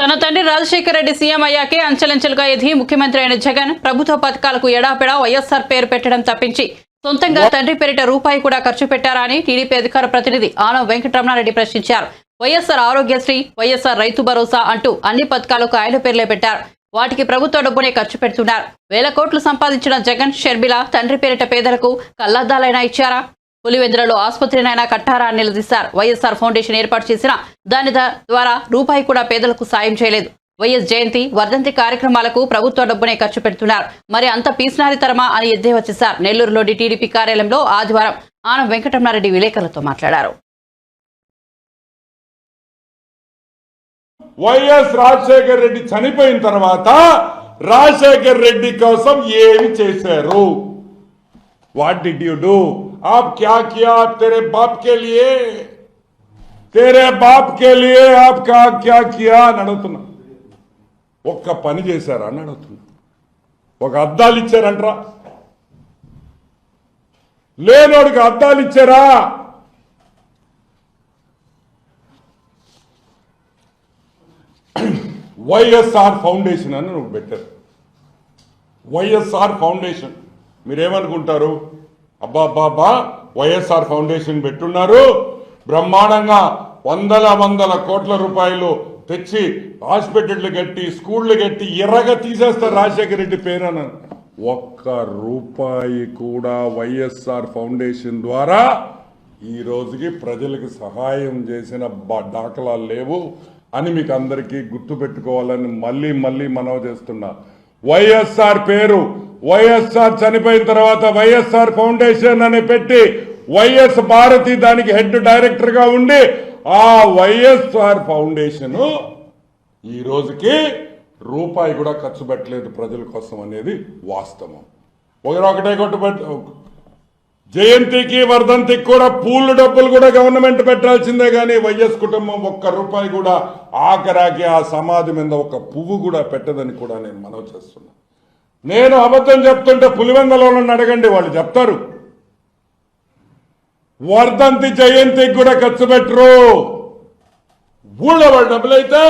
తన తండ్రి రాజశేఖర రెడ్డి సీఎం అయ్యాకే అంచెలంచెలుగా ఎదిగి ముఖ్యమంత్రి అయిన జగన్ ప్రభుత్వ పథకాలకు ఎడాపెడా వైఎస్ఆర్ పేరు పెట్టడం తప్పించి సొంతంగా తండ్రి పేరిట రూపాయి కూడా ఖర్చు పెట్టారా అని టీడీపీ అధికార ప్రతినిధి ఆనం వెంకటరమణారెడ్డి ప్రశ్నించారు. వైఎస్ఆర్ ఆరోగ్యశ్రీ, వైఎస్ఆర్ రైతు భరోసా అంటూ అన్ని పథకాలకు ఆయన పేర్లే పెట్టారు. వాటికి ప్రభుత్వ డబ్బునే ఖర్చు పెడుతున్నారు. 1000 కోట్లు సంపాదించిన జగన్, షర్మిల తండ్రి పేరిట పేదలకు కళ్లద్దాలైనా ఇచ్చారా? పులివెందులలో ఆసుపత్రినైనా కట్టారా అని నిలదీశారు. వైఎస్ఆర్ ఫౌండేషన్ ఏర్పాటు చేసిన దాని ద్వారా రూపాయి కూడా పేదలకు సాయం చేయలేదు. వైఎస్ జయంతి, వర్ధంతి కార్యక్రమాలకు ప్రభుత్వ డబ్బునే ఖర్చు పెడుతున్నారు. మరి అంత పీసినారితరమా అని ఎద్దేవా చేశారు. నెల్లూరులోని టీడీపీ కార్యాలయంలో ఆదివారం ఆనం వెంకటరమణారెడ్డి విలేకరులతో మాట్లాడారు. వైఎస్ రాజశేఖర్ రెడ్డి చనిపోయిన తర్వాత రాజశేఖర్ రెడ్డి కోసం ఏమి చేశారు? What did you do? आप क्या किया? तेरे बाप के लिए आप क्या किया అని అడుగుతున్నా. ఒక్క పని చేశారా అని అడుగుతున్నా. ఒక అద్దాలు ఇచ్చారంటరా? లేనోడికి అద్దాలు ఇచ్చారా? వైఎస్ఆర్ ఫౌండేషన్ అని నువ్వు పెట్టారు. వైఎస్ఆర్ ఫౌండేషన్ మీరేమనుకుంటారు? అబ్బాబ్బాబ్బా వైఎస్ఆర్ ఫౌండేషన్ పెట్టున్నారు, బ్రహ్మాండంగా వందల కోట్ల రూపాయలు తెచ్చి హాస్పిటళ్లు కట్టి స్కూళ్లు కట్టి ఎర్రగా తీసేస్తారు రాజశేఖర రెడ్డి పేరున. ఒక్క రూపాయి కూడా వైఎస్ఆర్ ఫౌండేషన్ ద్వారా ఈ రోజుకి ప్రజలకు సహాయం చేసిన దాఖలాలు లేవు అని మీకు అందరికీ గుర్తుపెట్టుకోవాలని మళ్ళీ మనవి చేస్తున్నా. వైఎస్ఆర్ పేరు, వైఎస్ఆర్ చనిపోయిన తర్వాత వైఎస్ఆర్ ఫౌండేషన్ అని పెట్టి వైఎస్ భారతి దానికి హెడ్ డైరెక్టర్ గా ఉండి ఆ వైఎస్ఆర్ ఫౌండేషన్ ఈ రోజుకి రూపాయి కూడా ఖర్చు పెట్టలేదు ప్రజల కోసం అనేది వాస్తవం. ఒకటే జయంతికి వర్ధంతికి కూడా పూలు డబ్బులు కూడా గవర్నమెంట్ పెట్టాల్సిందే కానీ వైఎస్ కుటుంబం ఒక్క రూపాయి కూడా ఆఖరాకి ఆ సమాధి మీద ఒక పువ్వు కూడా పెట్టదని కూడా నేను మనవి చేస్తున్నా. నేను అబద్ధం చెప్తుంటే పులివెందులలో అడగండి, వాళ్ళు చెప్తారు. వర్ధంతి జయంతికి కూడా ఖర్చు పెట్టరు. ఊళ్ళో వాళ్ళ డబ్బులైతే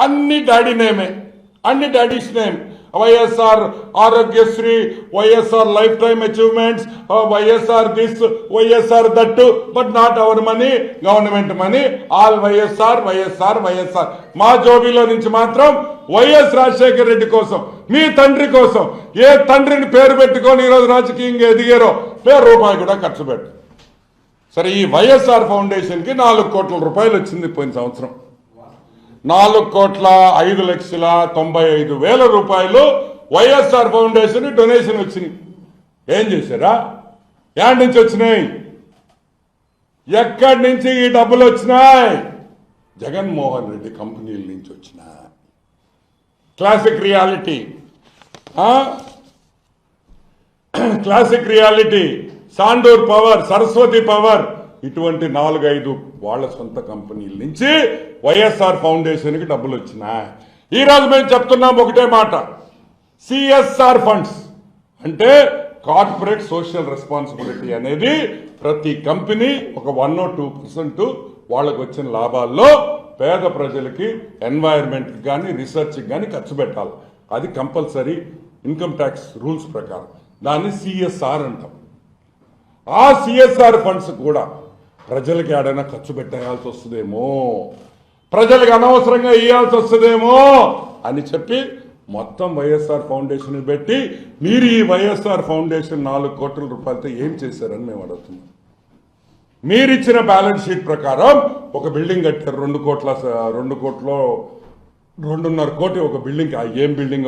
అన్ని డాడీ నేమే, అన్ని daddy's name. YSR Aarogyasri, YSR lifetime achievements, YSR this, YSR that, but not our money, government money, all YSR YSR YSR. మా జోబీలో నుంచి మాత్రం వైఎస్ రాజశేఖర రెడ్డి కోసం, మీ తండ్రి కోసం, ఏ తండ్రిని పేరు పెట్టుకొని ఈరోజు రాజకీయంగా ఎదిగారో రూపాయి కూడా ఖర్చు పెట్టు. సరే, ఈ వైఎస్ఆర్ ఫౌండేషన్ కి 4 కోట్ల రూపాయలు వచ్చింది పోయిన సంవత్సరం. 4,95,95,000 రూపాయలు వైఎస్ఆర్ ఫౌండేషన్ డొనేషన్ వచ్చినాయి. ఏం చేశారా? ఎక్కడి నుంచి వచ్చినాయి? ఎక్కడి నుంచి ఈ డబ్బులు వచ్చినాయి? జగన్మోహన్ రెడ్డి కంపెనీల నుంచి వచ్చినాయి. Classic reality, Sandur power, Saraswati power, ఇటువంటి 4-5 వాళ్ళ సొంత కంపెనీల నుంచి వైఎస్ఆర్ ఫౌండేషన్ కి డబ్బులు వచ్చినాయి. ఈ రోజు మేము చెప్తున్నాం ఒకటే మాట, సిఎస్ఆర్ ఫండ్స్ అంటే కార్పొరేట్ సోషల్ రెస్పాన్సిబిలిటీ అనేది ప్రతి కంపెనీ ఒక 1 or 2% వాళ్ళకు వచ్చిన లాభాల్లో పేద ప్రజలకి, ఎన్వైరన్మెంట్ కానీ రీసెర్చ్కి కానీ ఖర్చు పెట్టాలి. అది కంపల్సరీ ఇన్కమ్ ట్యాక్స్ రూల్స్ ప్రకారం. దాన్ని సిఎస్ఆర్ అంటాం. ఆ సిఎస్ఆర్ ఫండ్స్ కూడా ప్రజలకి ఏడైనా ఖర్చు పెట్టేయాల్సి వస్తుందేమో, ప్రజలకు అనవసరంగా ఇవ్వాల్సి వస్తుందేమో అని చెప్పి మొత్తం వైఎస్ఆర్ ఫౌండేషన్ పెట్టి మీరు ఈ వైఎస్ఆర్ ఫౌండేషన్ 4 కోట్ల రూపాయలతో ఏం చేశారని మేము అడుగుతున్నాం. మీరిచ్చిన బ్యాలెన్స్ షీట్ ప్రకారం ఒక బిల్డింగ్ కట్టారు 2 కోట్ల 2.5 కోటి ఒక బిల్డింగ్. ఏం బిల్డింగ్?